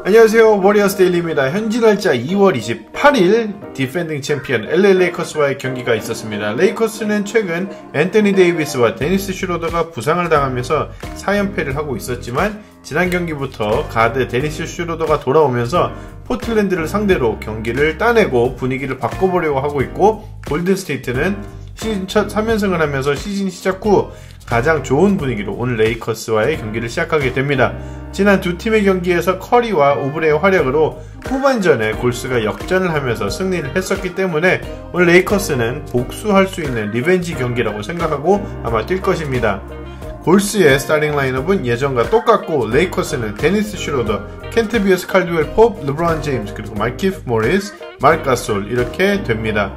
안녕하세요, 워리어스 데일리입니다. 현지 날짜 2월 28일 디펜딩 챔피언 LA 레이커스와의 경기가 있었습니다. 레이커스는 최근 앤서니 데이비스와 데니스 슈로더가 부상을 당하면서 4연패를 하고 있었지만 지난 경기부터 가드 데니스 슈로더가 돌아오면서 포틀랜드를 상대로 경기를 따내고 분위기를 바꿔보려고 하고 있고, 골든스테이트는 시즌 첫 3연승을 하면서 시즌 시작 후 가장 좋은 분위기로 오늘 레이커스와의 경기를 시작하게 됩니다. 지난 두 팀의 경기에서 커리와 오브레의 활약으로 후반전에 골스가 역전을 하면서 승리를 했었기 때문에 오늘 레이커스는 복수할 수 있는 리벤지 경기라고 생각하고 아마 뛸 것입니다. 골스의 스타팅 라인업은 예전과 똑같고, 레이커스는 데니스 슈로더, 켄트비어스 칼드웰 홉, 르브론 제임스, 그리고 마키프 모리스, 마르크 가솔 이렇게 됩니다.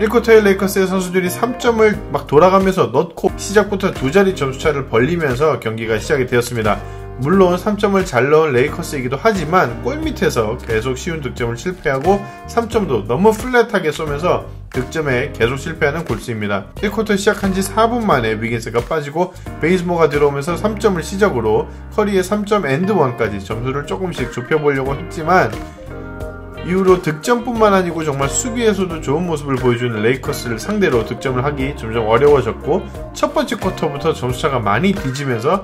1쿼터에 레이커스의 선수들이 3점을 막 돌아가면서 넣고 시작부터 두 자리 점수차를 벌리면서 경기가 시작이 되었습니다. 물론 3점을 잘 넣은 레이커스이기도 하지만 골밑에서 계속 쉬운 득점을 실패하고 3점도 너무 플랫하게 쏘면서 득점에 계속 실패하는 골스입니다. 1쿼터 시작한 지 4분 만에 위긴스가 빠지고 베이즈모어가 들어오면서 3점을 시작으로 커리의 3점 앤드 1까지 점수를 조금씩 좁혀보려고 했지만 이후로 득점뿐만 아니고 정말 수비에서도 좋은 모습을 보여주는 레이커스를 상대로 득점을 하기 점점 어려워졌고, 첫 번째 쿼터부터 점수차가 많이 뒤지면서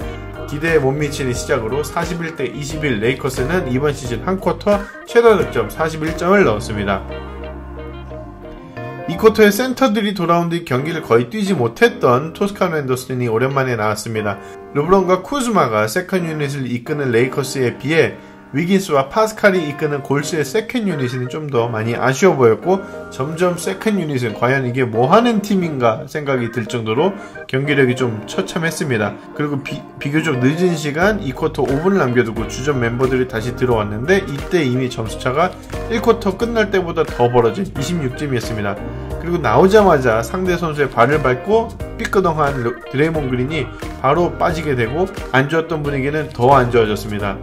기대에 못 미치는 시작으로 41대 21 레이커스는 이번 시즌 한 쿼터 최다 득점 41점을 넣었습니다. 이 쿼터에 센터들이 돌아온 뒤 경기를 거의 뛰지 못했던 토스카노 앤더슨이 오랜만에 나왔습니다. 르브론과 쿠즈마가 세컨 유닛을 이끄는 레이커스에 비해 위긴스와 파스칼이 이끄는 골스의 세컨 유닛은 좀 더 많이 아쉬워 보였고, 점점 세컨 유닛은 과연 이게 뭐하는 팀인가 생각이 들 정도로 경기력이 좀 처참했습니다. 그리고 비교적 늦은 시간 2쿼터 5분을 남겨두고 주전 멤버들이 다시 들어왔는데 이때 이미 점수차가 1쿼터 끝날 때보다 더 벌어진 26점이었습니다. 그리고 나오자마자 상대 선수의 발을 밟고 삐끄덩한 드레이몬 그린이 바로 빠지게 되고 안 좋았던 분위기는 더 안 좋아졌습니다.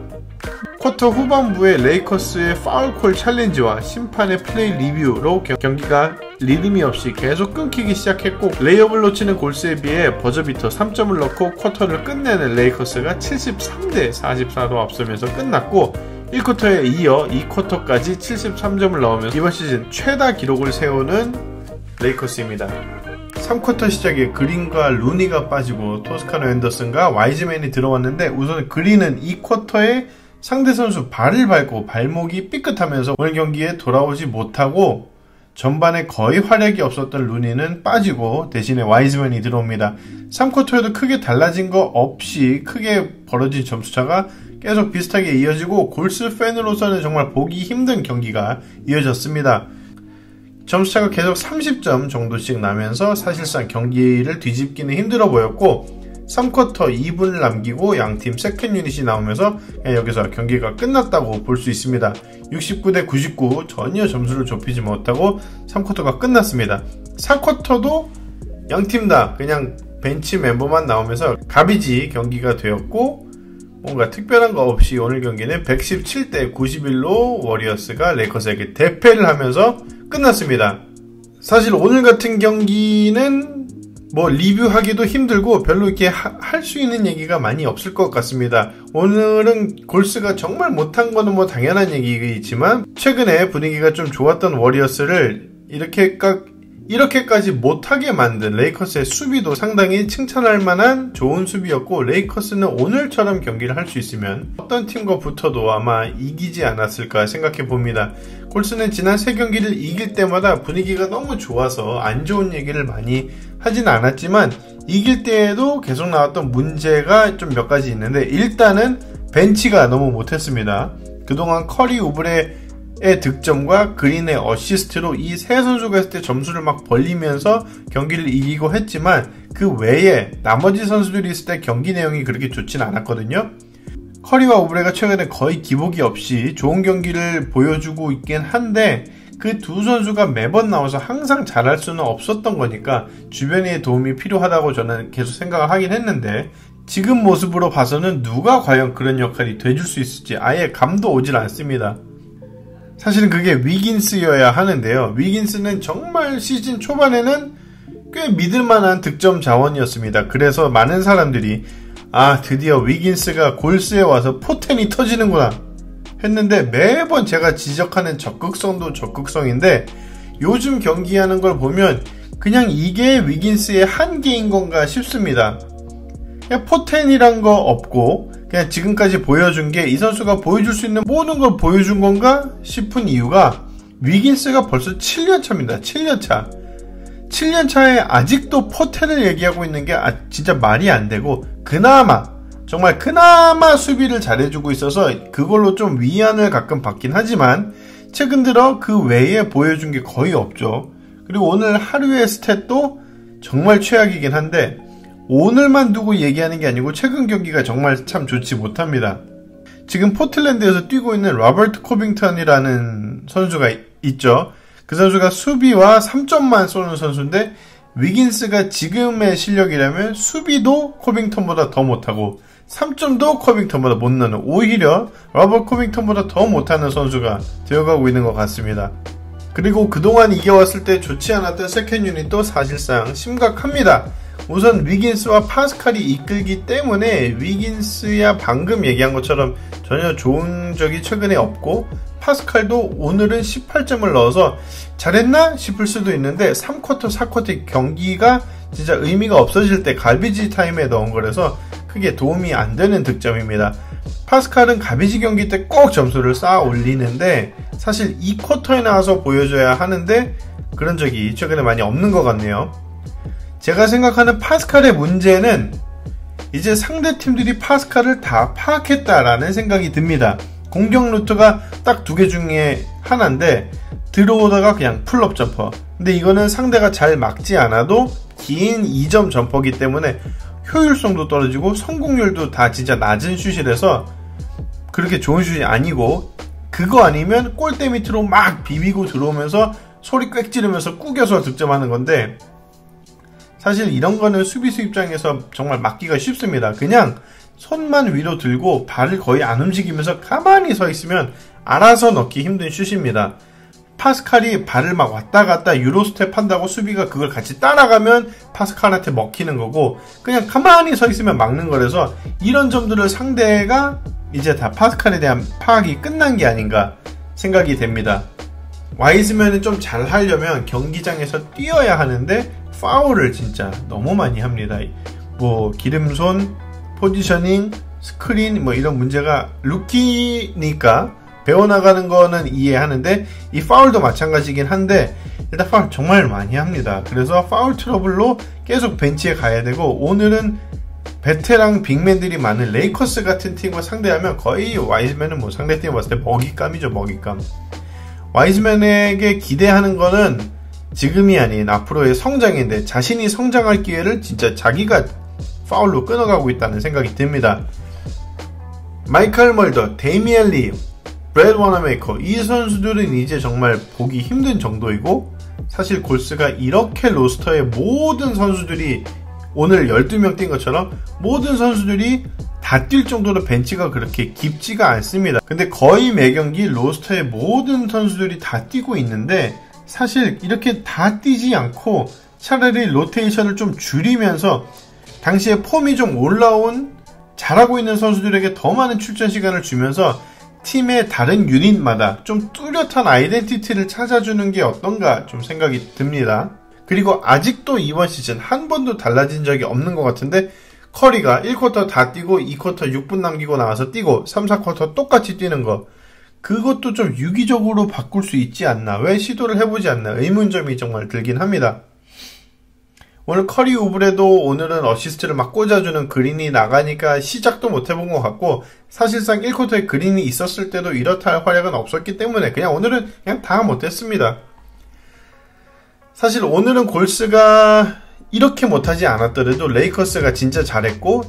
쿼터 후반부에 레이커스의 파울콜 챌린지와 심판의 플레이 리뷰로 경기가 리듬이 없이 계속 끊기기 시작했고, 레이업을 놓치는 골스에 비해 버저비터 3점을 넣고 쿼터를 끝내는 레이커스가 73대 44로 앞서면서 끝났고, 1쿼터에 이어 2쿼터까지 73점을 넣으면서 이번 시즌 최다 기록을 세우는 레이커스입니다. 3쿼터 시작에 그린과 루니가 빠지고 토스카노 앤더슨과 와이즈맨이 들어왔는데, 우선 그린은 2쿼터에 상대 선수 발을 밟고 발목이 삐끗하면서 오늘 경기에 돌아오지 못하고, 전반에 거의 활약이 없었던 루니는 빠지고 대신에 와이즈맨이 들어옵니다. 3쿼터에도 크게 달라진 거 없이 크게 벌어진 점수차가 계속 비슷하게 이어지고, 골스 팬으로서는 정말 보기 힘든 경기가 이어졌습니다. 점수차가 계속 30점 정도씩 나면서 사실상 경기를 뒤집기는 힘들어 보였고, 3쿼터 2분을 남기고 양팀 세컨 유닛이 나오면서 여기서 경기가 끝났다고 볼 수 있습니다. 69대 99 전혀 점수를 좁히지 못하고 3쿼터가 끝났습니다. 4쿼터도 양팀 다 그냥 벤치 멤버만 나오면서 가비지 경기가 되었고, 뭔가 특별한 거 없이 오늘 경기는 117대 91로 워리어스가 레이커스에게 대패를 하면서 끝났습니다. 사실 오늘 같은 경기는 리뷰하기도 힘들고 별로 이렇게 할 수 있는 얘기가 많이 없을 것 같습니다. 오늘은 골스가 정말 못한 거는 당연한 얘기이지만, 최근에 분위기가 좀 좋았던 워리어스를 이렇게까지 못하게 만든 레이커스의 수비도 상당히 칭찬할 만한 좋은 수비였고, 레이커스는 오늘처럼 경기를 할 수 있으면 어떤 팀과 붙어도 아마 이기지 않았을까 생각해 봅니다. 골스는 지난 3경기를 이길 때마다 분위기가 너무 좋아서 안 좋은 얘기를 많이 하진 않았지만, 이길 때에도 계속 나왔던 문제가 좀 몇 가지 있는데, 일단은 벤치가 너무 못했습니다. 그동안 커리, 우브레의 득점과 그린의 어시스트로 이 세 선수가 했을 때 점수를 막 벌리면서 경기를 이기고 했지만, 그 외에 나머지 선수들이 있을 때 경기 내용이 그렇게 좋진 않았거든요. 커리와 우브레가 최근에 거의 기복이 없이 좋은 경기를 보여주고 있긴 한데, 그 두 선수가 매번 나와서 항상 잘할 수는 없었던 거니까 주변의 도움이 필요하다고 저는 계속 생각을 하긴 했는데, 지금 모습으로 봐서는 누가 과연 그런 역할이 돼줄 수 있을지 아예 감도 오질 않습니다. 사실은 그게 위긴스여야 하는데요. 위긴스는 정말 시즌 초반에는 꽤 믿을만한 득점 자원이었습니다. 그래서 많은 사람들이 드디어 위긴스가 골스에 와서 포텐이 터지는구나 했는데 매번 제가 지적하는 적극성도 적극성인데 요즘 경기하는 걸 보면 그냥 이게 위긴스의 한계인 건가 싶습니다. 그냥 포텐이란 거 없고 그냥 지금까지 보여준 게 이 선수가 보여줄 수 있는 모든 걸 보여준 건가 싶은 이유가 위긴스가 벌써 7년차입니다. 7년차. 7년차에 아직도 포텐을 얘기하고 있는 게 진짜 말이 안 되고 정말 그나마 수비를 잘해주고 있어서 그걸로 좀 위안을 가끔 받긴 하지만 최근 들어 그 외에 보여준 게 거의 없죠. 그리고 오늘 하루의 스탯도 정말 최악이긴 한데 오늘만 두고 얘기하는 게 아니고 최근 경기가 정말 참 좋지 못합니다. 지금 포틀랜드에서 뛰고 있는 로버트 코빙턴이라는 선수가 있죠. 그 선수가 수비와 3점만 쏘는 선수인데 위긴스가 지금의 실력이라면 수비도 코빙턴보다 더 못하고 3점도 코빙턴보다 못 넣는 오히려 로버트 코빙턴보다 더 못하는 선수가 되어가고 있는 것 같습니다. 그리고 그동안 이겨왔을 때 좋지 않았던 세컨 유닛도 사실상 심각합니다. 우선 위긴스와 파스칼이 이끌기 때문에 위긴스야 방금 얘기한 것처럼 전혀 좋은 적이 최근에 없고 파스칼도 오늘은 18점을 넣어서 잘했나 싶을 수도 있는데 3쿼터, 4쿼터 경기가 진짜 의미가 없어질 때 갈비지 타임에 넣은 거라서 크게 도움이 안 되는 득점입니다. 파스칼은 가비지 경기 때 꼭 점수를 쌓아 올리는데 사실 2쿼터에 나와서 보여줘야 하는데 그런 적이 최근에 많이 없는 것 같네요. 제가 생각하는 파스칼의 문제는 이제 상대 팀들이 파스칼을 다 파악했다라는 생각이 듭니다. 공격 루트가 딱 2개 중에 하나인데 들어오다가 그냥 풀업 점퍼. 근데 이거는 상대가 잘 막지 않아도 긴 2점 점퍼기 때문에 효율성도 떨어지고 성공률도 다 진짜 낮은 슛이라서 그렇게 좋은 슛이 아니고 그거 아니면 골대 밑으로 막 비비고 들어오면서 소리 꽥 지르면서 꾸겨서 득점하는 건데 사실 이런 거는 수비수 입장에서 정말 막기가 쉽습니다. 그냥 손만 위로 들고 발을 거의 안 움직이면서 가만히 서 있으면 알아서 넣기 힘든 슛입니다. 파스칼이 발을 막 왔다 갔다 유로스텝 한다고 수비가 그걸 같이 따라가면 파스칼한테 먹히는 거고 그냥 가만히 서 있으면 막는 거라서 이런 점들을 상대가 이제 다 파스칼에 대한 파악이 끝난 게 아닌가 생각이 됩니다. 와이즈맨은 좀 잘하려면 경기장에서 뛰어야 하는데 파울을 진짜 너무 많이 합니다. 뭐 기름손, 포지셔닝, 스크린 뭐 이런 문제가 루키니까 배워나가는 거는 이해하는데 이 파울도 마찬가지긴 한데 일단 파울 정말 많이 합니다. 그래서 파울 트러블로 계속 벤치에 가야 되고 오늘은 베테랑 빅맨들이 많은 레이커스 같은 팀과 상대하면 거의 와이즈맨은 뭐 상대팀 봤을 때 먹잇감이죠. 먹잇감. 와이즈맨에게 기대하는 거는 지금이 아닌 앞으로의 성장인데 자신이 성장할 기회를 진짜 자기가 파울로 끊어가고 있다는 생각이 듭니다. 마이클 멀더, 데이미안 리, 브래드 워너메이커 이 선수들은 이제 정말 보기 힘든 정도이고 사실 골스가 이렇게 로스터의 모든 선수들이 오늘 12명 뛴 것처럼 모든 선수들이 다 뛸 정도로 벤치가 그렇게 깊지가 않습니다. 근데 거의 매 경기 로스터의 모든 선수들이 다 뛰고 있는데 사실 이렇게 다 뛰지 않고 차라리 로테이션을 좀 줄이면서 당시에 폼이 좀 올라온 잘하고 있는 선수들에게 더 많은 출전 시간을 주면서 팀의 다른 유닛마다 좀 뚜렷한 아이덴티티를 찾아주는 게 어떤가 좀 생각이 듭니다. 그리고 아직도 이번 시즌 한 번도 달라진 적이 없는 것 같은데 커리가 1쿼터 다 뛰고 2쿼터 6분 남기고 나와서 뛰고 3, 4쿼터 똑같이 뛰는 거 그것도 좀 유기적으로 바꿀 수 있지 않나 왜 시도를 해보지 않나 의문점이 정말 들긴 합니다. 오늘 커리 우브레도 오늘은 어시스트를 막 꽂아주는 그린이 나가니까 시작도 못 해본 것 같고 사실상 1쿼터에 그린이 있었을 때도 이렇다 할 활약은 없었기 때문에 그냥 오늘은 그냥 다 못했습니다. 사실 오늘은 골스가 이렇게 못하지 않았더라도 레이커스가 진짜 잘했고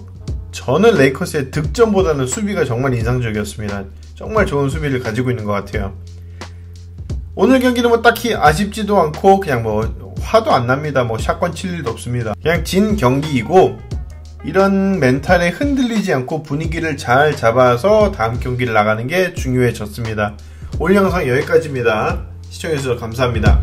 저는 레이커스의 득점보다는 수비가 정말 인상적이었습니다. 정말 좋은 수비를 가지고 있는 것 같아요. 오늘 경기는 뭐 딱히 아쉽지도 않고 그냥 뭐 화도 안 납니다. 뭐 샷건 칠 일도 없습니다. 그냥 진 경기이고 이런 멘탈에 흔들리지 않고 분위기를 잘 잡아서 다음 경기를 나가는 게 중요해졌습니다. 오늘 영상 여기까지입니다. 시청해주셔서 감사합니다.